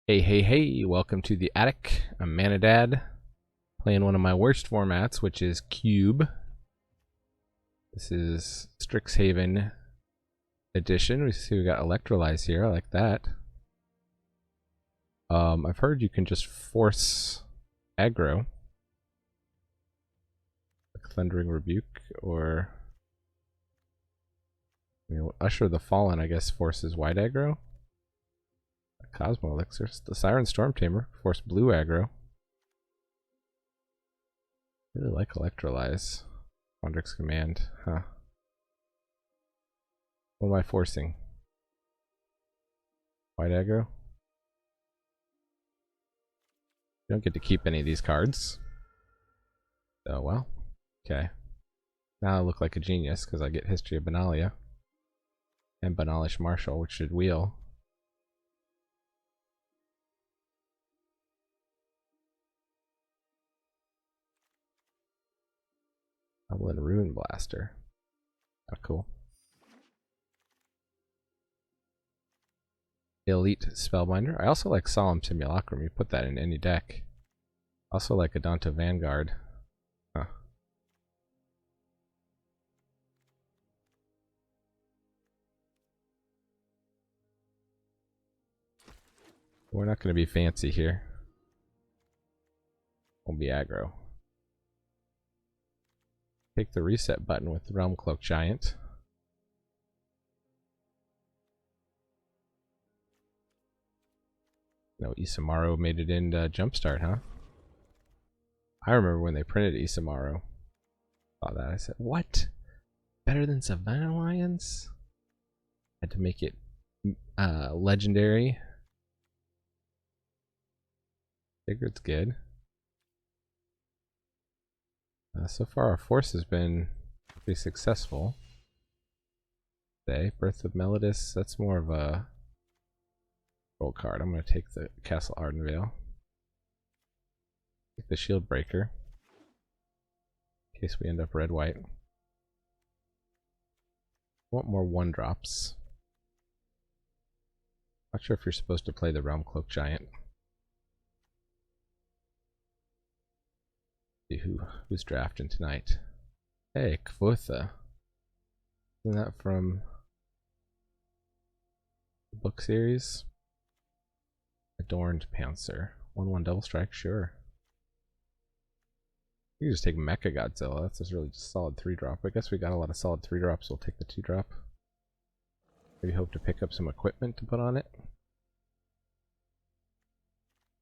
Hey, welcome to the attic. I'm Manadad, playing one of my worst formats, which is Cube. This is Strixhaven edition. We see we got Electrolyze here, I like that. I've heard you can just force aggro, like Thundering Rebuke, or Usher the Fallen, I guess, forces white aggro. Cosmo Elixirs. The Siren Storm Tamer. Force blue aggro. Really like Electrolyze. Quandrix Command. Huh. What am I forcing? White aggro? You don't get to keep any of these cards. Oh well. Okay. Now I look like a genius because I get History of Benalia. And Banalish Marshal, which should wheel. Goblin Ruin Blaster. Oh, cool. Elite Spellbinder. I also like Solemn Simulacrum. You put that in any deck. Also like Adonto Vanguard. Huh. We're not going to be fancy here. Won't be aggro. Take the reset button with the Realm Cloak Giant. No, Isamaru made it into Jumpstart, huh? I remember when they printed Isamaru. Saw that, I said, what? Better than Savannah Lions? Had to make it legendary. Figure it's good. So far our force has been pretty successful. Today, Birth of Melodis, that's more of a roll card. I'm going to take the Castle Ardenvale. Take the Shield Breaker. In case we end up red-white. Want more 1-drops. Not sure if you're supposed to play the Realm Cloak Giant. See who's drafting tonight. Hey, Kvotha. Isn't that from the book series? Adorned Panzer. 1/1 double strike, sure. You can just take Mecha Godzilla. That's just really just solid 3-drop. I guess we got a lot of solid 3-drops. We'll take the 2-drop. Maybe hope to pick up some equipment to put on it.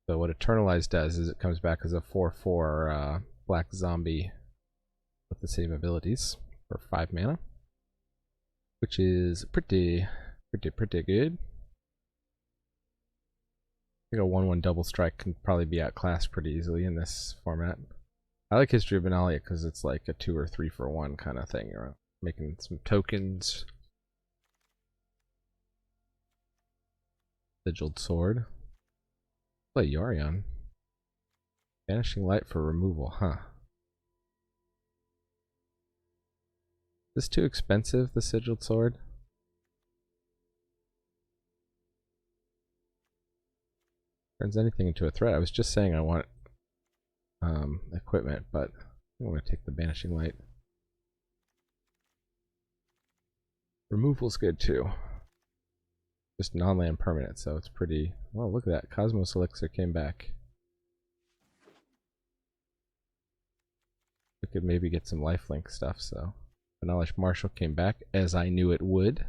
So what Eternalize does is it comes back as a 4/4 black zombie with the same abilities for 5 mana, which is pretty good. I think a 1/1 double strike can probably be outclassed pretty easily in this format. I like History of Benalia because it's like a 2 or 3 for 1 kind of thing. You're making some tokens. Sigiled Sword. Play Yorion. Vanishing Light for removal, huh? Is this too expensive, the Sigiled Sword? Turns anything into a threat. I was just saying I want equipment, but I want to take the Banishing Light. Removal's good too. Just non-land permanent, so it's pretty... Oh, look at that. Cosmos Elixir came back. We could maybe get some lifelink stuff, so... Banalish Marshal came back, as I knew it would.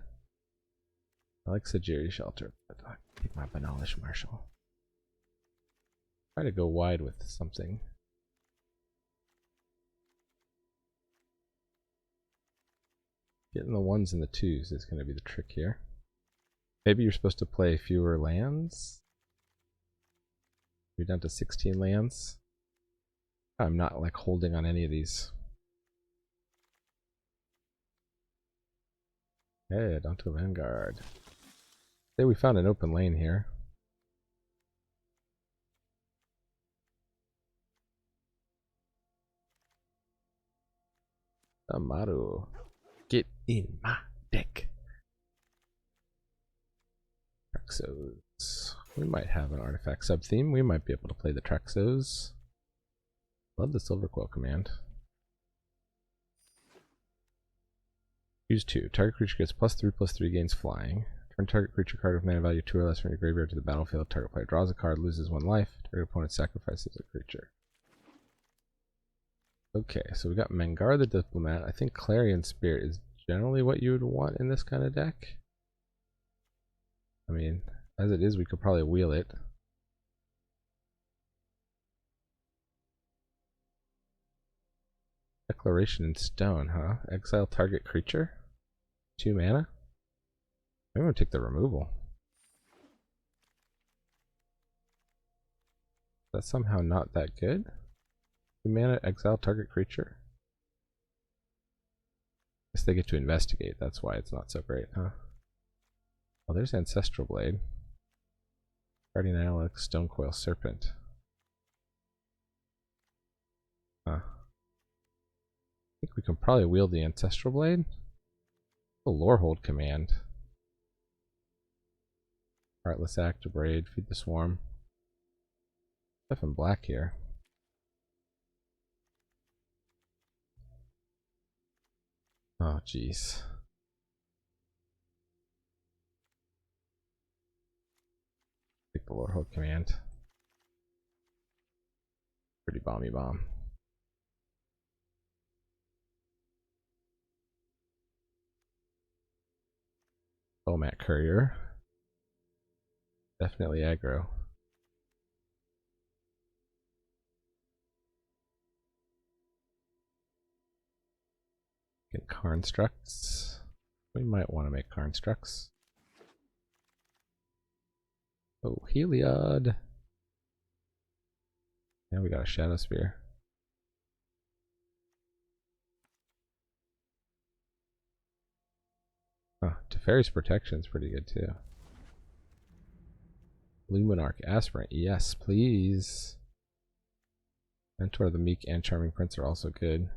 I like Sajiri Shelter, but I'll take my Banalish Marshal. Try to go wide with something. Getting the 1s and the 2s is going to be the trick here. Maybe you're supposed to play fewer lands? You're down to 16 lands? I'm not like holding on any of these. Hey, Adonto Vanguard. Say we found an open lane here. Amaru. Get in my deck. Exos. We might have an artifact sub-theme. We might be able to play the Trexos. Love the Silver Quill command. Use 2. Target creature gets +3/+3, gains flying. Turn target creature card with mana value 2 or less from your graveyard to the battlefield. Target player draws a card, loses 1 life. Target opponent sacrifices a creature. Okay, so we got Mengar the Diplomat. I think Clarion Spirit is generally what you would want in this kind of deck. I mean, as it is, we could probably wheel it. Declaration in Stone, huh? Exile target creature? 2 mana? I'm gonna take the removal. That's somehow not that good. 2 mana, exile target creature. Guess they get to investigate, that's why it's not so great, huh? Oh, there's Ancestral Blade. Guardian Alex, Stonecoil Serpent. Huh. I think we can probably wield the Ancestral Blade. The Lorehold command. Heartless Act, Braid, Feed the Swarm. Stuff in black here. Oh, jeez. Take the Lorehold command. Pretty bomby bomb. Bomat Courier. Definitely aggro. Get Constructs. We might want to make Constructs. Oh, Heliod. Now we got a Shadow Spear. Huh, Teferi's Protection is pretty good too. Luminarch Aspirant, yes, please. Mentor the Meek and Charming Prince are also good.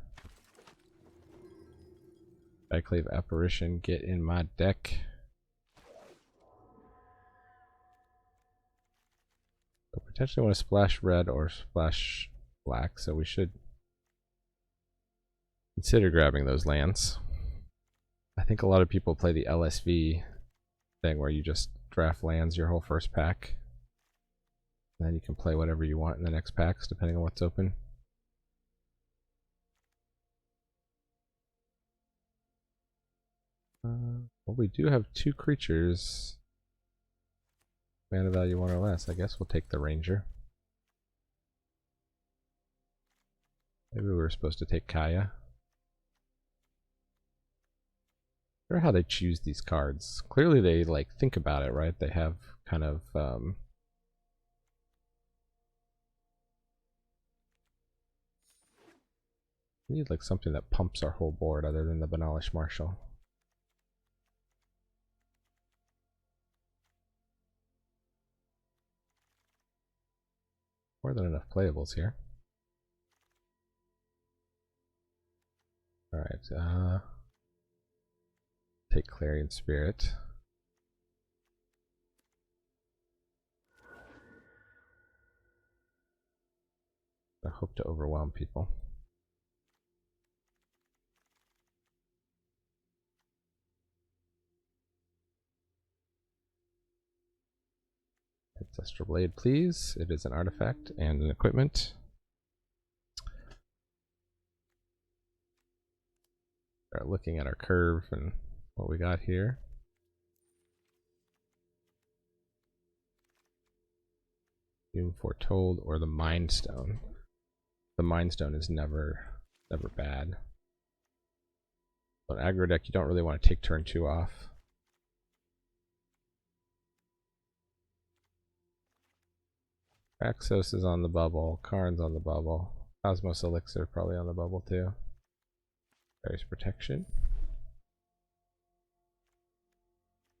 Cyclave Apparition, get in my deck. So potentially want to splash red or splash black, so we should consider grabbing those lands. I think a lot of people play the LSV thing where you just draft lands your whole first pack. And then you can play whatever you want in the next packs depending on what's open. Well, we do have 2 creatures. Mana value 1 or less. I guess we'll take the Ranger. Maybe we were supposed to take Kaya. I wonder how they choose these cards. Clearly they like think about it, right? They have kind of we need like something that pumps our whole board other than the Banalish Marshal. More than enough playables here. Alright, take Clarion Spirit. I hope to overwhelm people. Ancestral Blade, please. It is an artifact and an equipment. Start looking at our curve and what we got here. Doom Foretold or the Mind Stone. The Mind Stone is never bad. But aggro deck, you don't really want to take turn 2 off. Axos is on the bubble, Karn's on the bubble, Cosmos Elixir probably on the bubble too. There's Protection.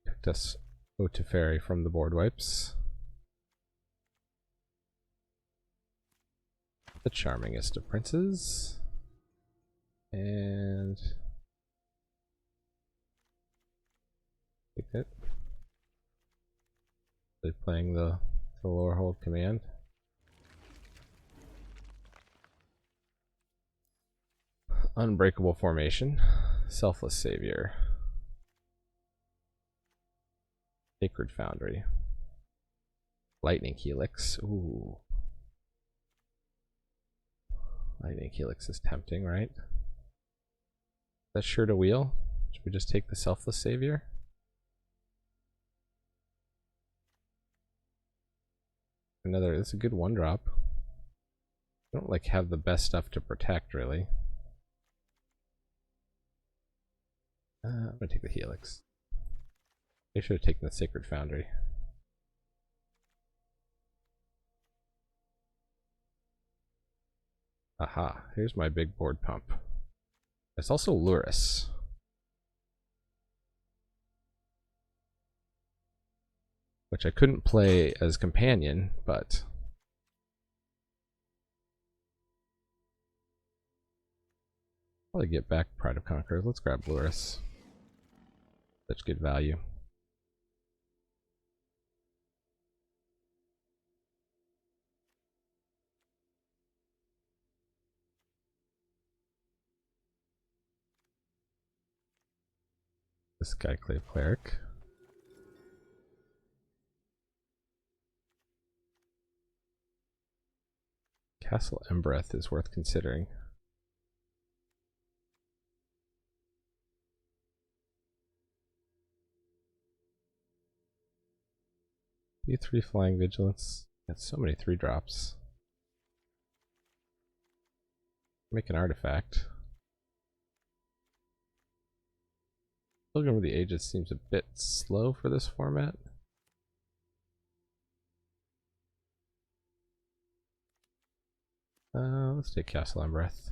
Picked us Teferi from the board wipes. The Charmingest of Princes. And take it. They're playing the the lower hold command. Unbreakable Formation, Selfless Savior, Sacred Foundry, Lightning Helix. Ooh. Lightning Helix is tempting, right? That's sure to wheel. Should we just take the Selfless Savior? Another, it's a good 1-drop. I don't like have the best stuff to protect, really. I'm gonna take the Helix. I should have taken the Sacred Foundry. Aha, here's my big board pump. It's also Luris. Which I couldn't play as companion, but probably get back Pride of Conquerors. Let's grab Luris. Such good value. This guy, Clave Cleric. Castle Embereth is worth considering. E3 Flying Vigilance. Got so many 3-drops. Make an artifact. Pilgrim of the Ages seems a bit slow for this format. Let's take Castle Embereth.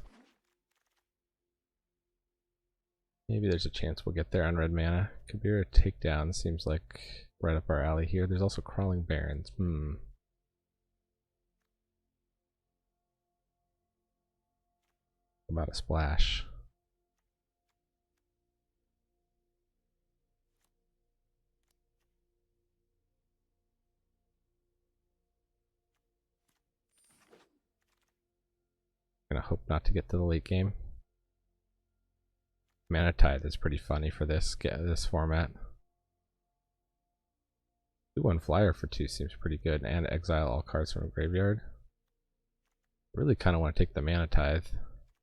Maybe there's a chance we'll get there on red mana. Kabira Takedown seems like right up our alley here. There's also Crawling Barrens. About a splash. Gonna hope not to get to the late game. Mana Tithe is pretty funny for this format. 2/1 flyer for 2 seems pretty good, and exile all cards from a graveyard. Really kind of want to take the Mana Tithe.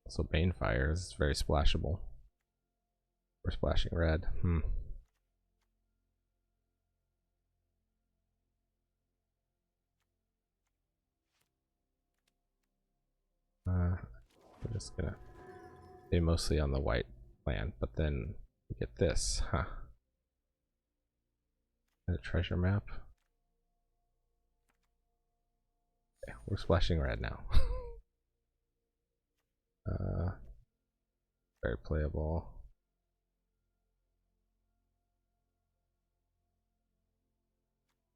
Also, Banefire is very splashable. We're splashing red. We're just gonna stay mostly on the white land, but then we get this, huh? A treasure map. Okay, we're splashing red now. Very playable.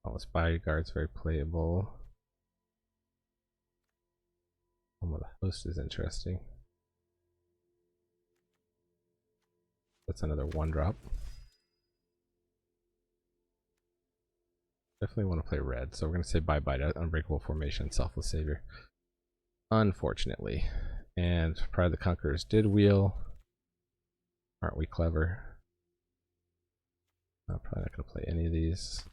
All this bodyguard's very playable. Home of the Host is interesting. That's another 1-drop. Definitely want to play red, so we're going to say bye-bye to Unbreakable Formation, Selfless Savior. Unfortunately. And Pride of the Conquerors did wheel. Aren't we clever? I'm probably not going to play any of these.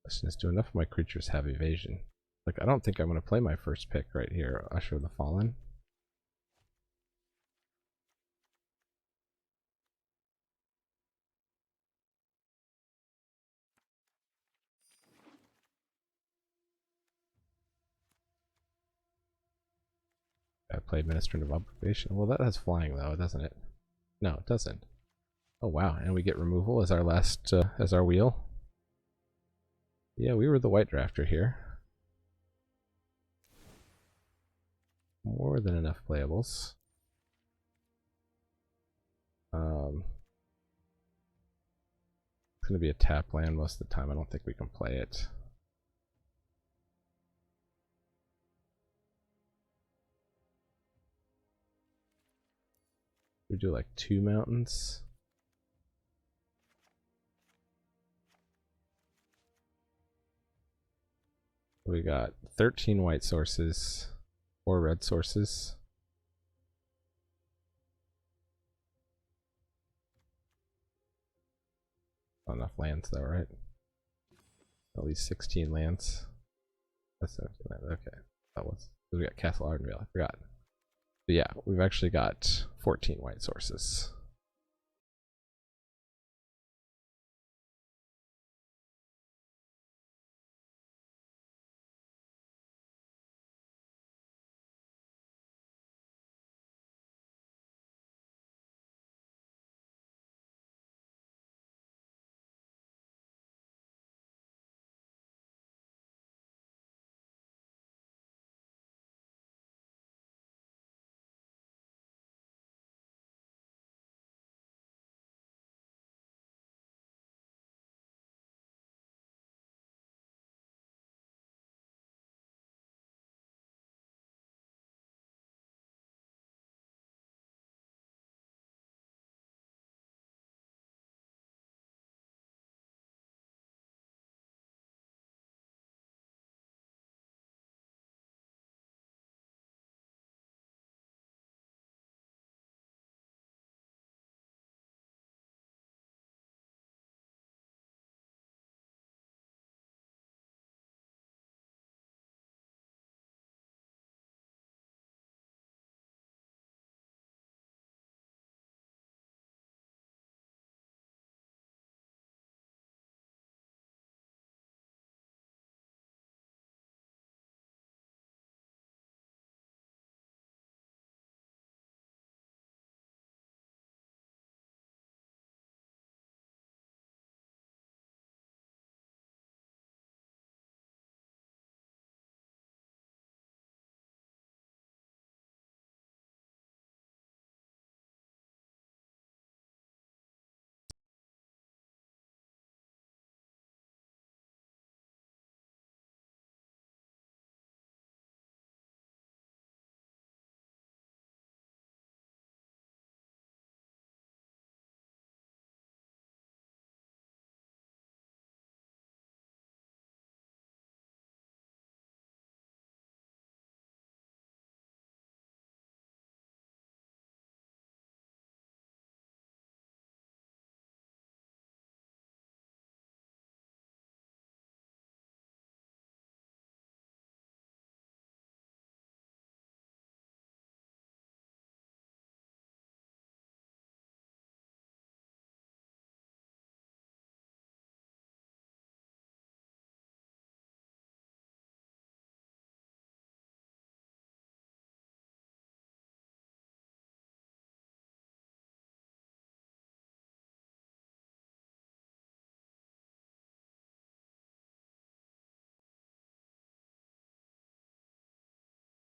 Question is, do enough of my creatures have evasion? Like, I don't think I'm going to play my first pick right here, Usher of the Fallen. I play Ministrant of Obligation. Well, that has flying though, doesn't it? No, it doesn't. Oh wow, and we get removal as our last, as our wheel. Yeah, we were the white drafter here. More than enough playables. It's going to be a tap land most of the time. I don't think we can play it. We do like 2 mountains. We got 13 white sources, 4 red sources. Not enough lands though, right? At least 16 lands. That's 17 lands. Okay. That was. We got Castle Ardenvale, I forgot. But yeah, we've actually got 14 white sources.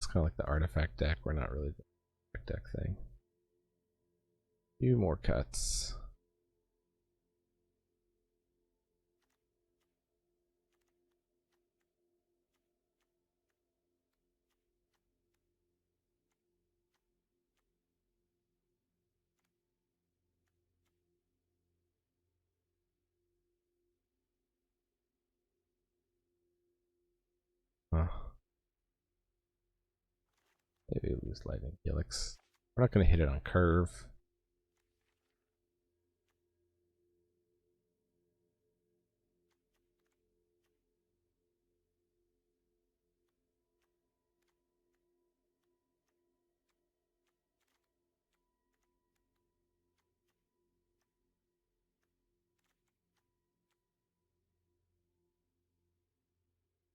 It's kind of like the artifact deck. We're not really the artifact deck thing. Few more cuts. Huh. Maybe lose Lightning Helix. We're not going to hit it on curve.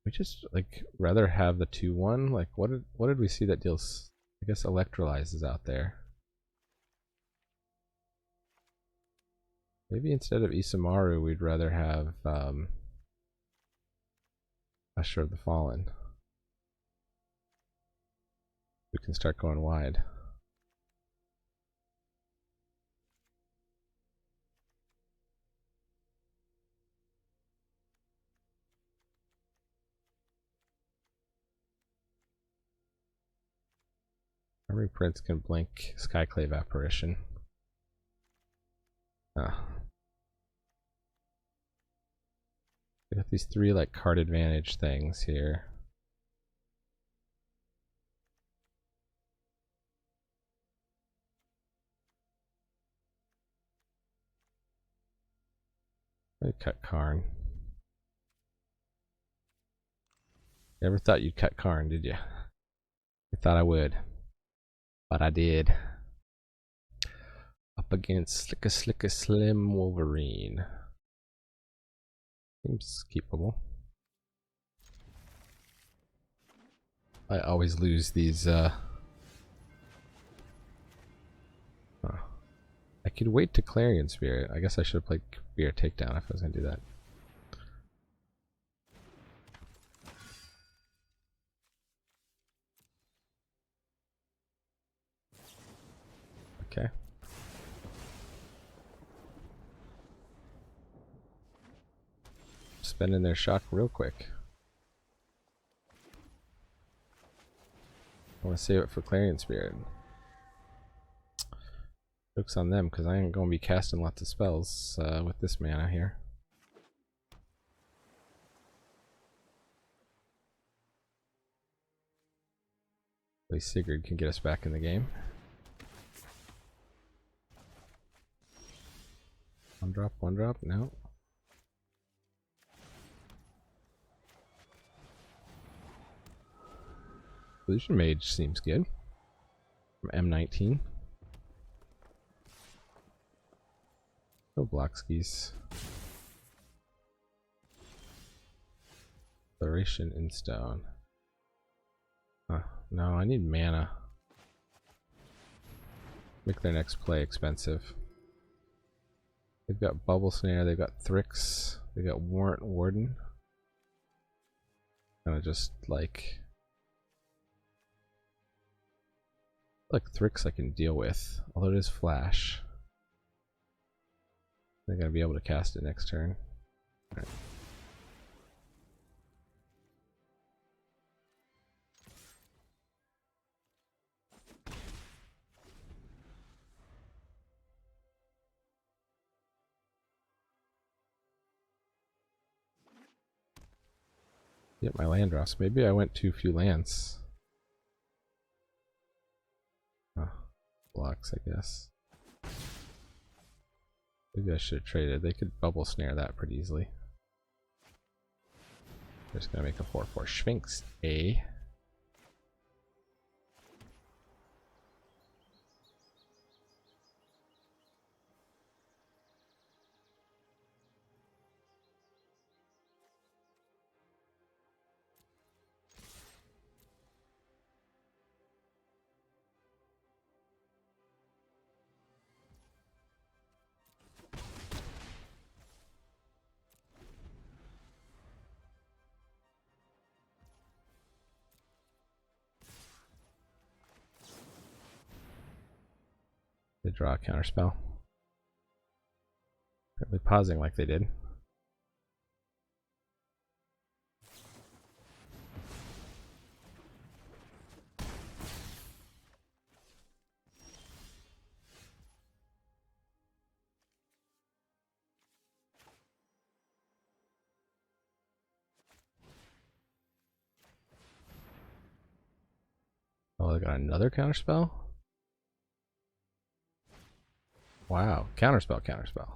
We just like rather have the 2/1. Like what did we see that deals? I guess Electrolyze is out there. Maybe instead of Isamaru, we'd rather have Usher of the Fallen. We can start going wide. Armory Prince can blink Skyclave Apparition. Huh. We got these 3 like card advantage things here. I cut Karn. Never thought you'd cut Karn, did you? I thought I would, but I did. Up against Slicka Slim Wolverine. Seems keepable. I always lose these. I could wait to Clarion Spirit. I guess I should have played Spirit Takedown if I was gonna do that. Okay. Spending their shock real quick. I want to save it for Clarion Spirit. Joke's on them, because I ain't going to be casting lots of spells with this mana here. At least Sigurd can get us back in the game. One drop, no. Illusion Mage seems good. From M19. No block skis. Declaration in stone. Huh. No, I need mana. Make their next play expensive. They've got Bubble Snare, they've got Thrix, they've got Warrant Warden. Kinda just like Thrix I can deal with, although it is flash. They're gonna be able to cast it next turn. All right. Get my land drops. Maybe I went too few lands. Oh, blocks, I guess. Maybe I should have traded. They could bubble snare that pretty easily. They're just gonna make a 4/4 Sphinx, eh? They draw a counterspell. Apparently pausing like they did. Oh, they got another counterspell? Wow, counterspell, counterspell.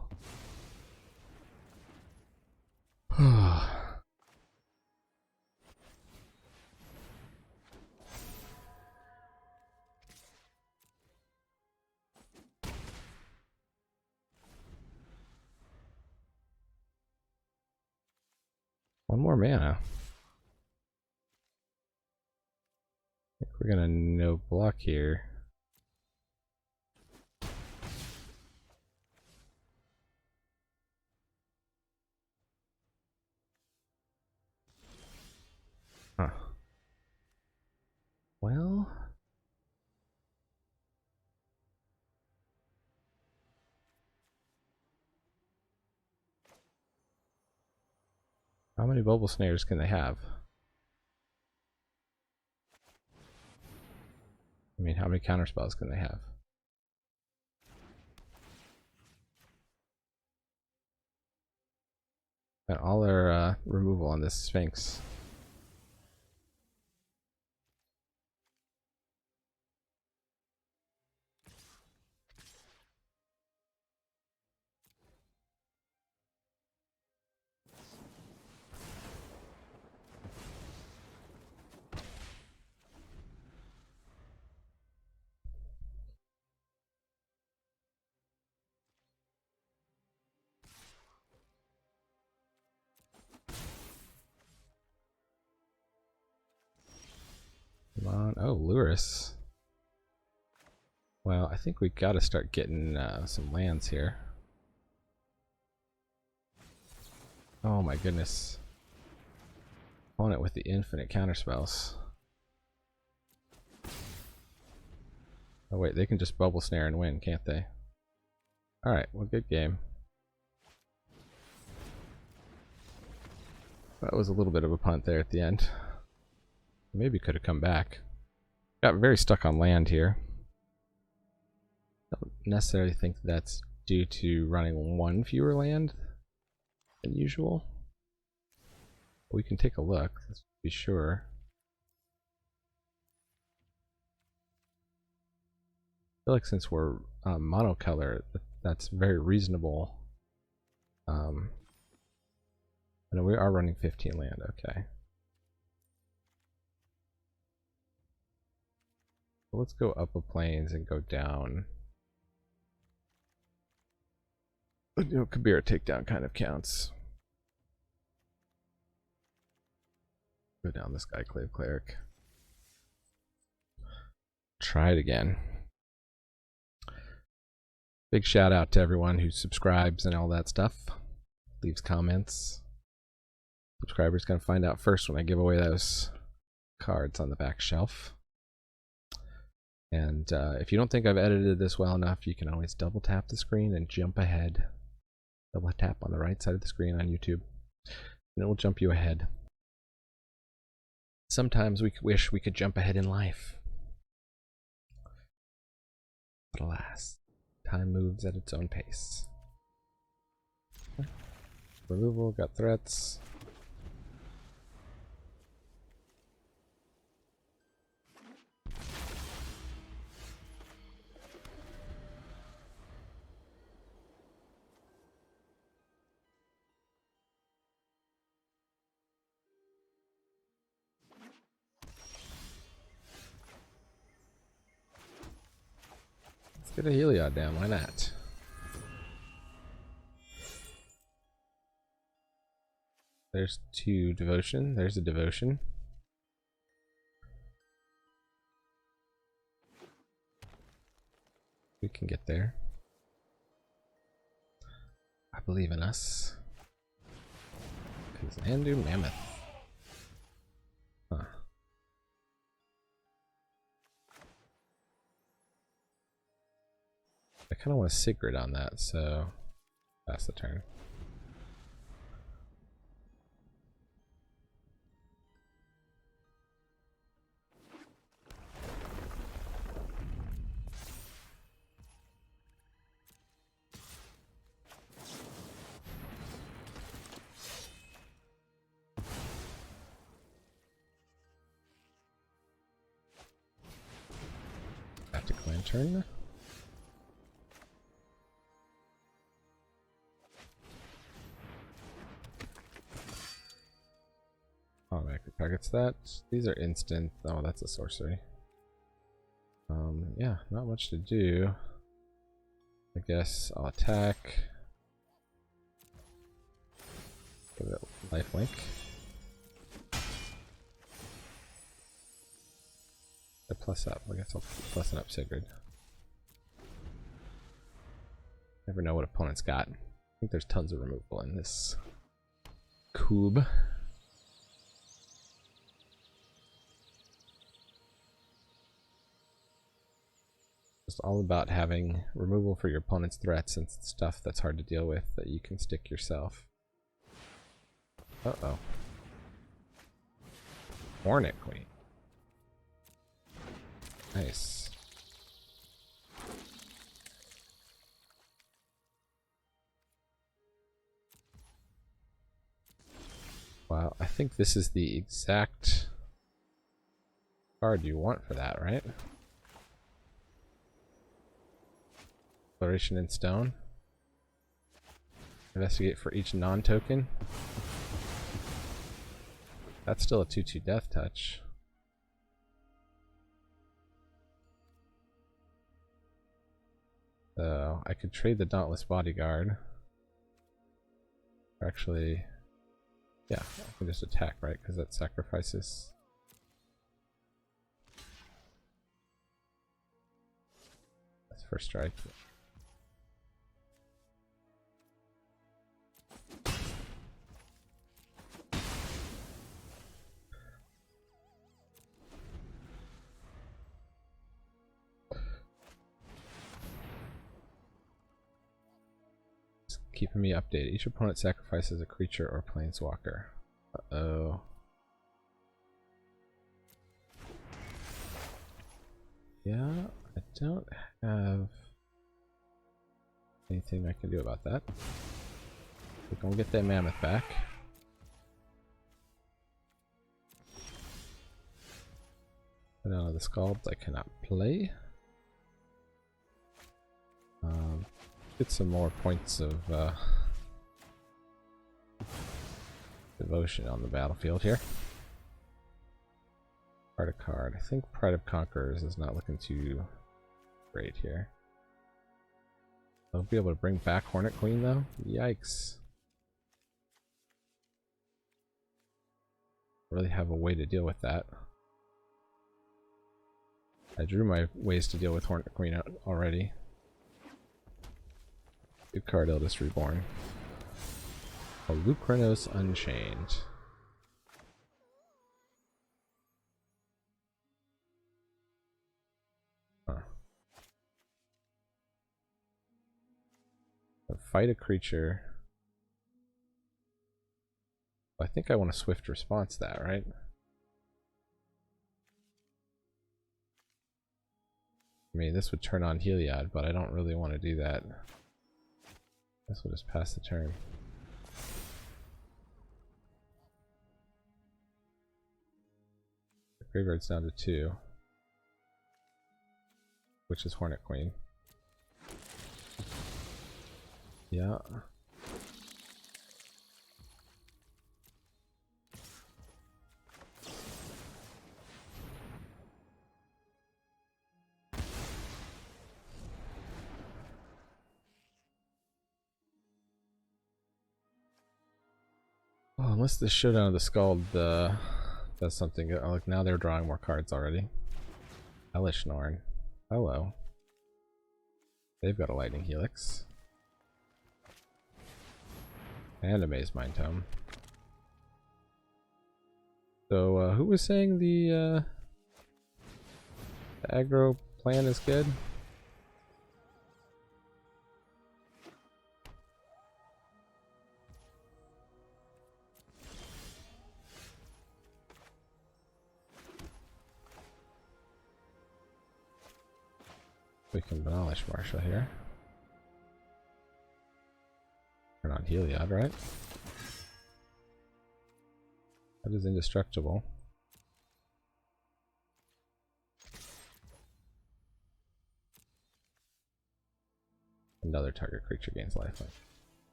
One more mana. I think we're gonna no block here. Huh. Well, how many bubble snares can they have? I mean, how many counterspells can they have? Got all our removal on this Sphinx. Come on. Oh, Lurus. Well, I think we got to start getting some lands here. Oh my goodness. Opponent with the infinite counterspells. Oh wait, they can just bubble snare and win, can't they? Alright, well, good game. That was a little bit of a punt there at the end. Maybe could have come back. Got very stuck on land here. Don't necessarily think that's due to running one fewer land than usual. We can take a look, let's be sure. I feel like since we're monocolor, that's very reasonable. I know we are running 15 land, okay. So let's go up a plains and go down. You know, Kabir takedown kind of counts. Go down this guy, Clave Cleric. Try it again. Big shout out to everyone who subscribes and all that stuff. Leaves comments. Subscribers gonna find out first when I give away those cards on the back shelf. And if you don't think I've edited this well enough, you can always double tap the screen and jump ahead. Double tap on the right side of the screen on YouTube, and it will jump you ahead. Sometimes we wish we could jump ahead in life, but alas, time moves at its own pace. Removal, got threats. Get a Heliod down, why not? There's 2 devotion, there's a devotion. We can get there. I believe in us. Andu Mammoth. Huh. I kind of want a Sigrid on that, so pass the turn. Tactic Lantern. Automatically targets that. These are instant. Oh, that's a sorcery. Yeah, not much to do. I guess I'll attack. Give it lifelink. I plus up. I guess I'll plus up Sigrid. Never know what opponent's got. I think there's tons of removal in this cube. It's all about having removal for your opponent's threats and stuff that's hard to deal with that you can stick yourself. Uh-oh. Hornet Queen. Nice. Well, I think this is the exact card you want for that, right? Exploration in stone. Investigate for each non-token. That's still a 2/2 death touch. So I could trade the Dauntless Bodyguard. Actually, yeah, I can just attack, right? Because that sacrifices. That's first strike. Keeping me updated. Each opponent sacrifices a creature or planeswalker. Uh-oh. Yeah, I don't have anything I can do about that. We're gonna get that mammoth back. None of the Scalds I cannot play. Get some more points of devotion on the battlefield here. Card. I think Pride of Conquerors is not looking too great here. I'll be able to bring back Hornet Queen though? Yikes. Really have a way to deal with that. I drew my ways to deal with Hornet Queen out already. Good card, Eldest Reborn. Lucranos Unchained. Huh. Fight a creature. I think I want a swift response that, right? I mean, this would turn on Heliod, but I don't really want to do that. Guess we'll just pass the turn. The graveyard's down to 2, which is Hornet Queen. Yeah. Well, unless the Showdown of the Scald does something. Like now they're drawing more cards already. Hellish Norn. Hello. They've got a Lightning Helix. And a Maze Mind Tome. So, who was saying the aggro plan is good? We can demolish Marsha here. Turn on Heliod, right? That is indestructible. Another target creature gains lifelink.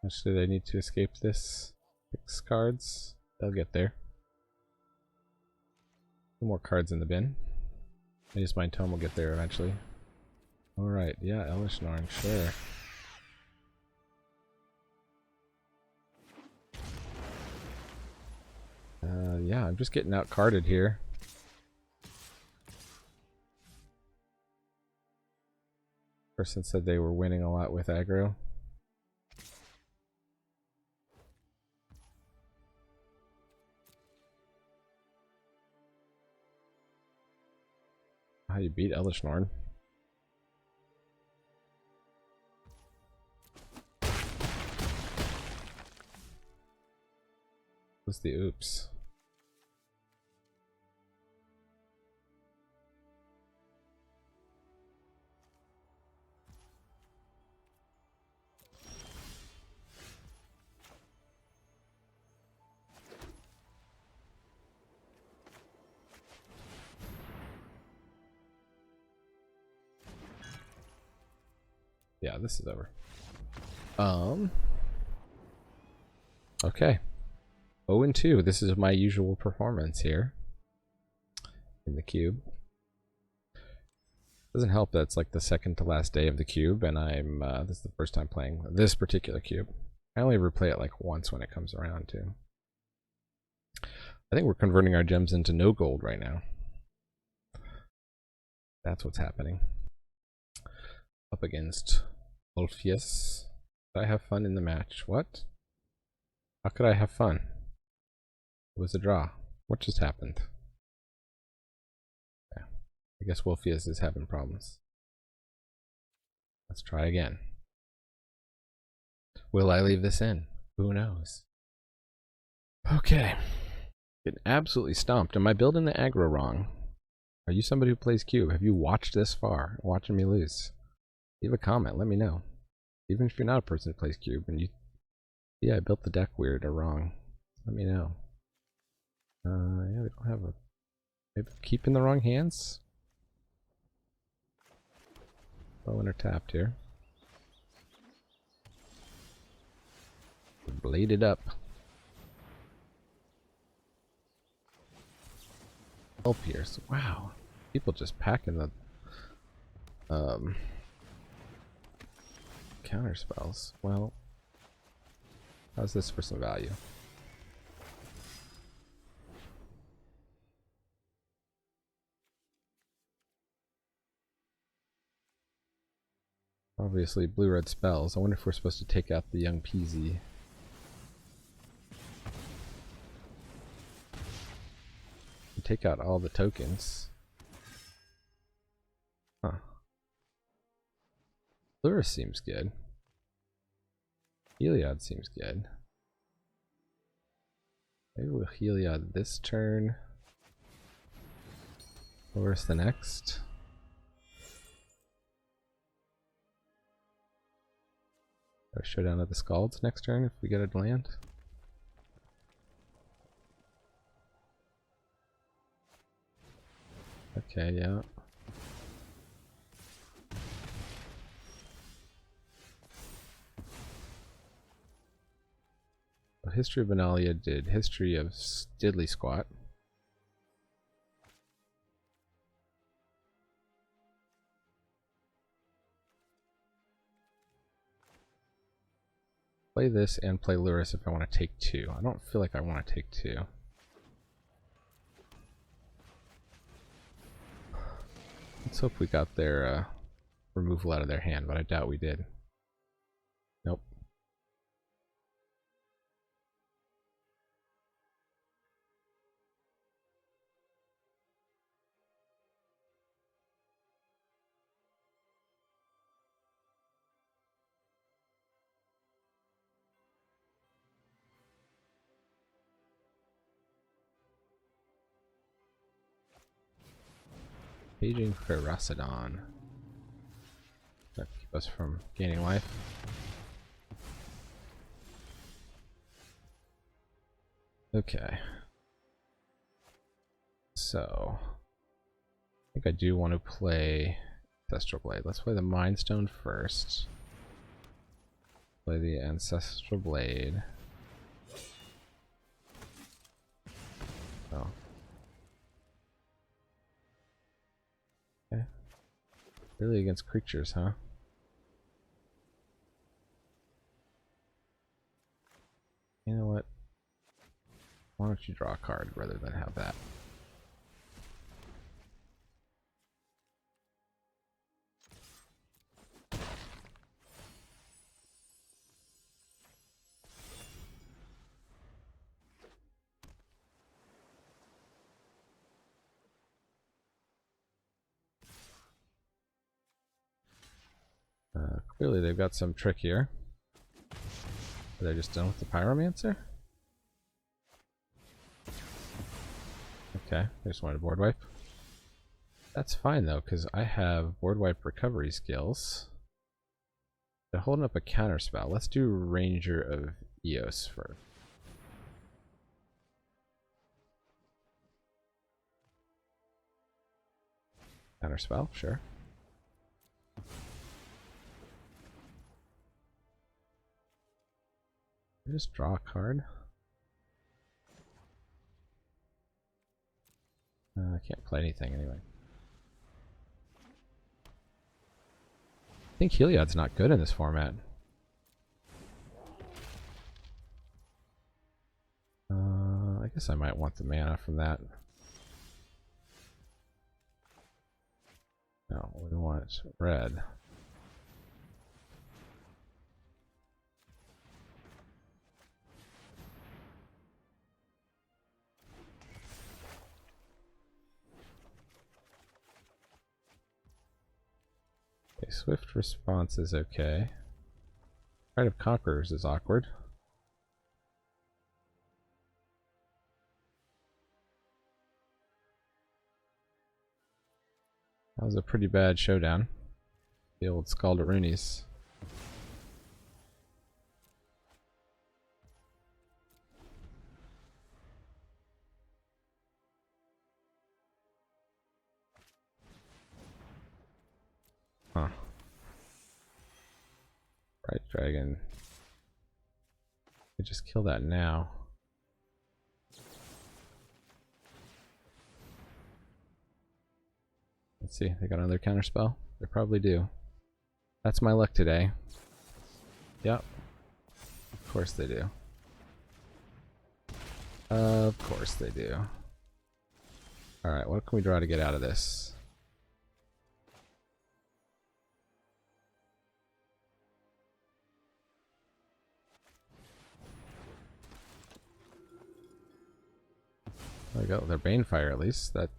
How much do they need to escape this? 6 cards. They'll get there. 2 more cards in the bin. Maze Mind Tome will get there eventually. Alright, yeah, Hellish Norn, sure. Yeah, I'm just getting out-carded here. Person said they were winning a lot with aggro. how you beat Elder Nord. What's the oops? Yeah, this is over. Okay. 0-2. This is my usual performance here in the cube. Doesn't help that it's like the second to last day of the cube, and I'm this is the first time playing this particular cube. I only ever play it like once when it comes around too. I think we're converting our gems into no gold right now. That's what's happening. Up against Wolfius. Did I have fun in the match? What? How could I have fun? It was a draw. What just happened? Yeah. I guess Wolfius is having problems. Let's try again. Will I leave this in? Who knows? Okay. Getting absolutely stomped. Am I building the aggro wrong? Are you somebody who plays cube? Have you watched this far, watching me lose? Leave a comment, let me know. Even if you're not a person who plays cube and you, yeah, I built the deck weird or wrong, let me know. Yeah, we don't have a, maybe keep in the wrong hands. Bow and tapped here. Bladed up. Help pierce. Wow. People just packing the counter spells. Well, how's this for some value? Obviously blue-red spells. I wonder if we're supposed to take out the young Peasy. Take out all the tokens. Huh. Lurus seems good. Heliod seems good. Maybe we'll Heliod this turn. Lurus the next. Or Showdown of the Scalds next turn if we get a land. Okay, yeah. Well, History of Benalia did History of Diddly Squat. Play this and play Lurus if I want to take two. I don't feel like I want to take two. Let's hope we got their removal out of their hand, but I doubt we did. Nope. Paging Ferocodon. That keep us from gaining life. Okay. So I think I do want to play Ancestral Blade. Let's play the Mind Stone first. Play the Ancestral Blade. Oh. Okay. Really against creatures, huh? You know what? Why don't you draw a card rather than have that? Clearly they've got some trick here. Are they just done with the Pyromancer? Okay, they just wanted a board wipe. That's fine though, because I have board wipe recovery skills. They're holding up a counter spell. Let's do Ranger of Eos first. Counter spell, sure. Just draw a card. I can't play anything anyway. I think Heliod's not good in this format. I guess I might want the mana from that. No, we want red. Okay, swift response is okay. Pride of Conquerors is awkward. That was a pretty bad showdown. The old Scaldaroonies. Huh. Bright Dragon. We just kill that now. Let's see, they got another counter spell? They probably do. That's my luck today. Yep. Of course they do. Of course they do. Alright, what can we draw to get out of this? There we go, their Banefire at least. That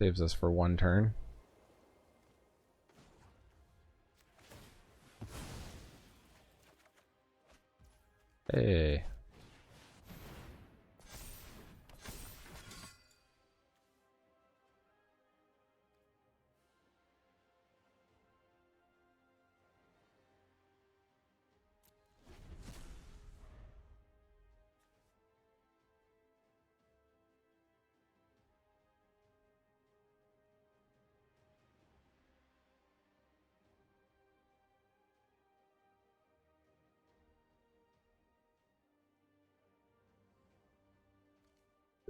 saves us for one turn. Hey.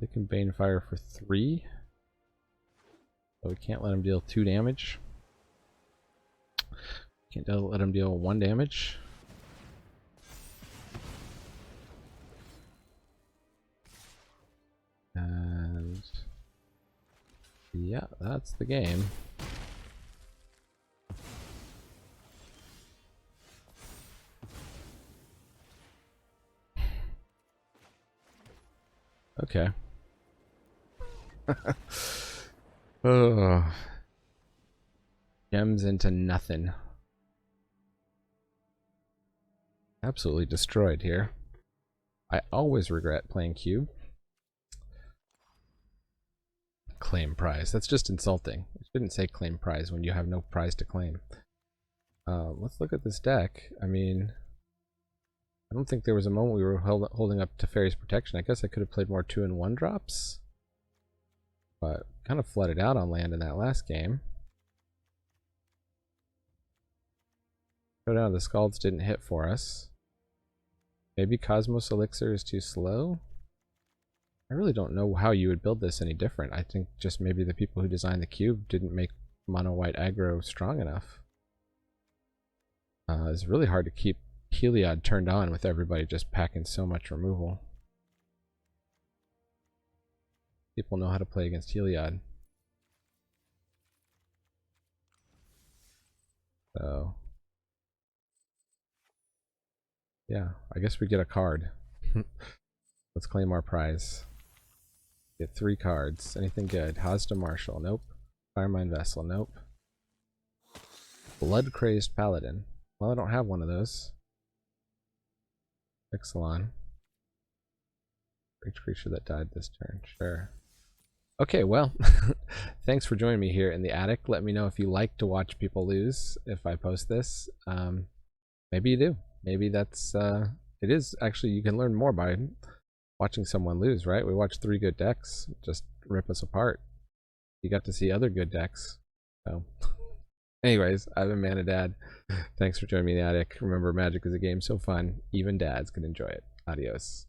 They can Banefire for 3. But we can't let them deal 2 damage. Can't let them deal 1 damage. And yeah, that's the game. Okay. Oh. Gems into nothing. Absolutely destroyed here. I always regret playing cube. Claim prize. That's just insulting. You shouldn't say claim prize when you have no prize to claim. Let's look at this deck. I mean, I don't think there was a moment we were holding up Teferi's Protection. I guess I could have played more 2-and-1 drops. But kind of flooded out on land in that last game. Showdown of the Scalds didn't hit for us. Maybe Cosmos Elixir is too slow? I really don't know how you would build this any different. I think just maybe the people who designed the cube didn't make mono white aggro strong enough. It's really hard to keep Heliod turned on with everybody just packing so much removal. People know how to play against Heliod. So yeah, I guess we get a card. Let's claim our prize. Get 3 cards. Anything good? Hazda Marshal, nope. Firemine Vessel, nope. Blood Crazed Paladin. Well, I don't have one of those. Ixalan. Each creature that died this turn. Sure. Okay, well, thanks for joining me here in the attic. Let me know if you like to watch people lose if I post this. Maybe you do. Maybe that's, it is actually, you can learn more by watching someone lose, right? We watched 3 good decks just rip us apart. You got to see other good decks. So, anyways, I've been Manadad. Thanks for joining me in the attic. Remember, Magic is a game so fun, even dads can enjoy it. Adios.